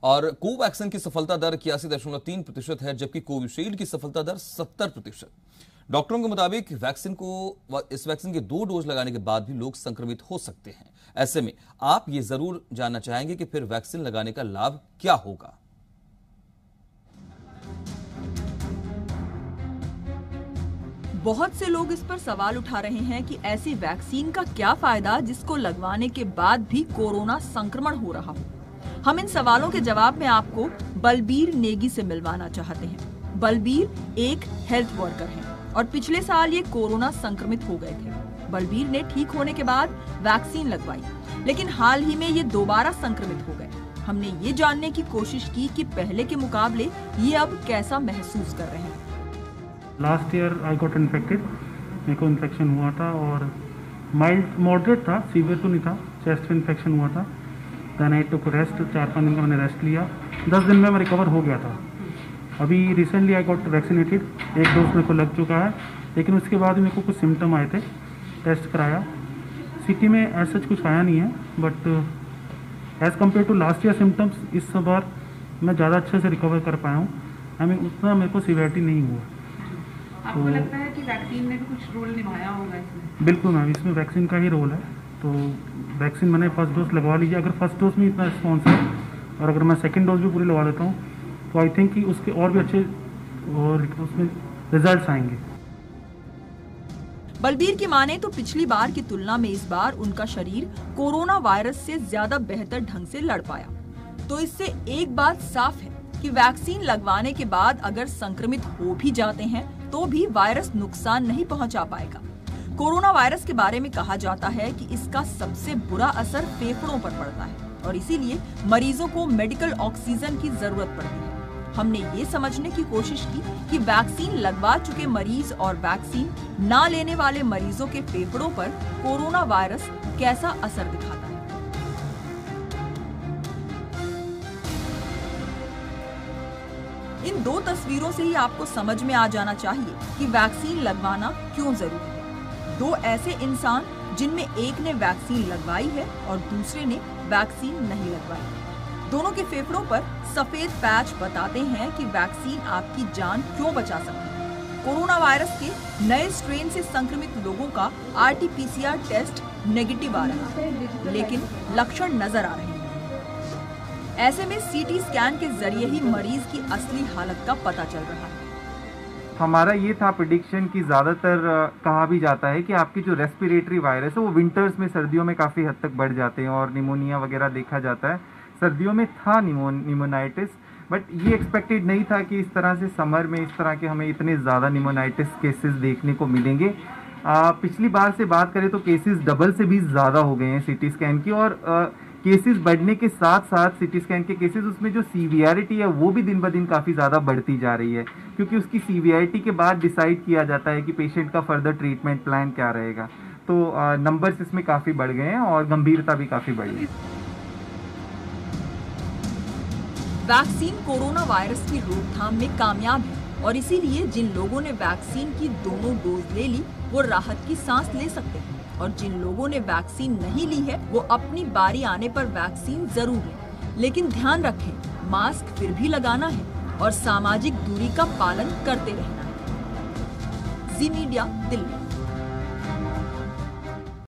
और कोवैक्सीन की सफलता दर 81.3% है, जबकि कोविशील्ड की सफलता दर 70%। डॉक्टरों के मुताबिक इस वैक्सीन के 2 डोज लगाने के बाद भी लोग संक्रमित हो सकते हैं। ऐसे में आप ये जरूर जानना चाहेंगे कि फिर वैक्सीन लगाने का लाभ क्या होगा। बहुत से लोग इस पर सवाल उठा रहे हैं कि ऐसी वैक्सीन का क्या फायदा जिसको लगवाने के बाद भी कोरोना संक्रमण हो रहा हो। हम इन सवालों के जवाब में आपको बलबीर नेगी से मिलवाना चाहते हैं। बलबीर एक हेल्थ वर्कर हैं और पिछले साल ये कोरोना संक्रमित हो गए थे। बलबीर ने ठीक होने के बाद वैक्सीन लगवाई, लेकिन हाल ही में ये दोबारा संक्रमित हो गए। हमने ये जानने की कोशिश की कि पहले के मुकाबले ये अब कैसा महसूस कर रहे हैं। Last year I got infected, मेरे को इन्फेक्शन हुआ था और माइल्ड मॉडरेट था, सीवियर तो नहीं था, चेस्ट इन्फेक्शन हुआ था। देन आई टुक रेस्ट, 4-5 दिन का मैंने रेस्ट लिया, 10 दिन में मैं रिकवर हो गया था। अभी recently I got vaccinated, 1 dose मेरे को लग चुका है, लेकिन उसके बाद मेरे को कुछ सिम्टम आए थे, टेस्ट कराया, सिटी में ऐसा कुछ आया नहीं है, but as compare to last year symptoms इस बार मैं ज़्यादा अच्छे से रिकवर कर पाया हूँ। आई मीन उतना मेरे को सीवियरिटी नहीं हुआ। आपको लगता है कि वैक्सीन ने भी कुछ रोल निभाया होगा इसमें? बिल्कुल मैम, इसमें वैक्सीन का ही रोल है। तो वैक्सीन मैंने फर्स्ट डोज लगवा लीजिए, अगर फर्स्ट डोज में इतना रिस्पॉन्स है और अगर मैं सेकंड डोज भी पूरी लगवा लेता हूँ तो आई थिंक कि उसके और भी अच्छे और उसमें रिजल्ट्स आएंगे। बलबीर की माने तो पिछली बार की तुलना में इस बार उनका शरीर कोरोना वायरस से ज्यादा बेहतर ढंग से लड़ पाया। तो इससे एक बात साफ है कि वैक्सीन लगवाने के बाद अगर संक्रमित हो भी जाते हैं तो भी वायरस नुकसान नहीं पहुंचा पाएगा। कोरोना वायरस के बारे में कहा जाता है कि इसका सबसे बुरा असर फेफड़ों पर पड़ता है और इसीलिए मरीजों को मेडिकल ऑक्सीजन की जरूरत पड़ती है। हमने ये समझने की कोशिश की कि वैक्सीन लगवा चुके मरीज और वैक्सीन ना लेने वाले मरीजों के फेफड़ों पर कोरोना वायरस कैसा असर दिखाता है। इन 2 तस्वीरों से ही आपको समझ में आ जाना चाहिए कि वैक्सीन लगवाना क्यों जरूरी है। 2 ऐसे इंसान जिनमें एक ने वैक्सीन लगवाई है और दूसरे ने वैक्सीन नहीं लगवाई। दोनों के फेफड़ों पर सफेद पैच बताते हैं कि वैक्सीन आपकी जान क्यों बचा सकती है। कोरोना वायरस के नए स्ट्रेन से संक्रमित लोगों का RT-PCR टेस्ट नेगेटिव आ रहा है, लेकिन लक्षण नजर आ रहे हैं। ऐसे में CT स्कैन के जरिए ही मरीज की असली हालत का पता चल रहा है। हमारा ये था प्रेडिक्शन कि ज़्यादातर कहा भी जाता है कि आपकी जो रेस्पिरेटरी वायरस है वो विंटर्स में, सर्दियों में काफ़ी हद तक बढ़ जाते हैं और निमोनिया वगैरह देखा जाता है। सर्दियों में था निमोनाइटिस, बट ये एक्सपेक्टेड नहीं था कि इस तरह से समर में इस तरह के हमें इतने ज़्यादा निमोनाइटिस केसेस देखने को मिलेंगे। पिछली बार से बात करें तो केसेस डबल से भी ज़्यादा हो गए हैं CT स्कैन की, और केसेस बढ़ने के साथ साथ CT स्कैन के केसेस, उसमें जो सीवियरिटी है वो भी दिन ब दिन काफ़ी ज़्यादा बढ़ती जा रही है, क्योंकि उसकी सीवियरिटी के बाद डिसाइड किया जाता है कि पेशेंट का फर्दर ट्रीटमेंट प्लान क्या रहेगा। तो नंबर्स इसमें काफ़ी बढ़ गए हैं और गंभीरता भी काफ़ी बढ़ी है। वैक्सीन कोरोना वायरस की रोकथाम में कामयाब है और इसीलिए जिन लोगों ने वैक्सीन की दोनों डोज ले ली वो राहत की सांस ले सकते हैं, और जिन लोगों ने वैक्सीन नहीं ली है वो अपनी बारी आने पर वैक्सीन जरूर लें। लेकिन ध्यान रखें, मास्क फिर भी लगाना है और सामाजिक दूरी का पालन करते रहना है। जी मीडिया, दिल्ली।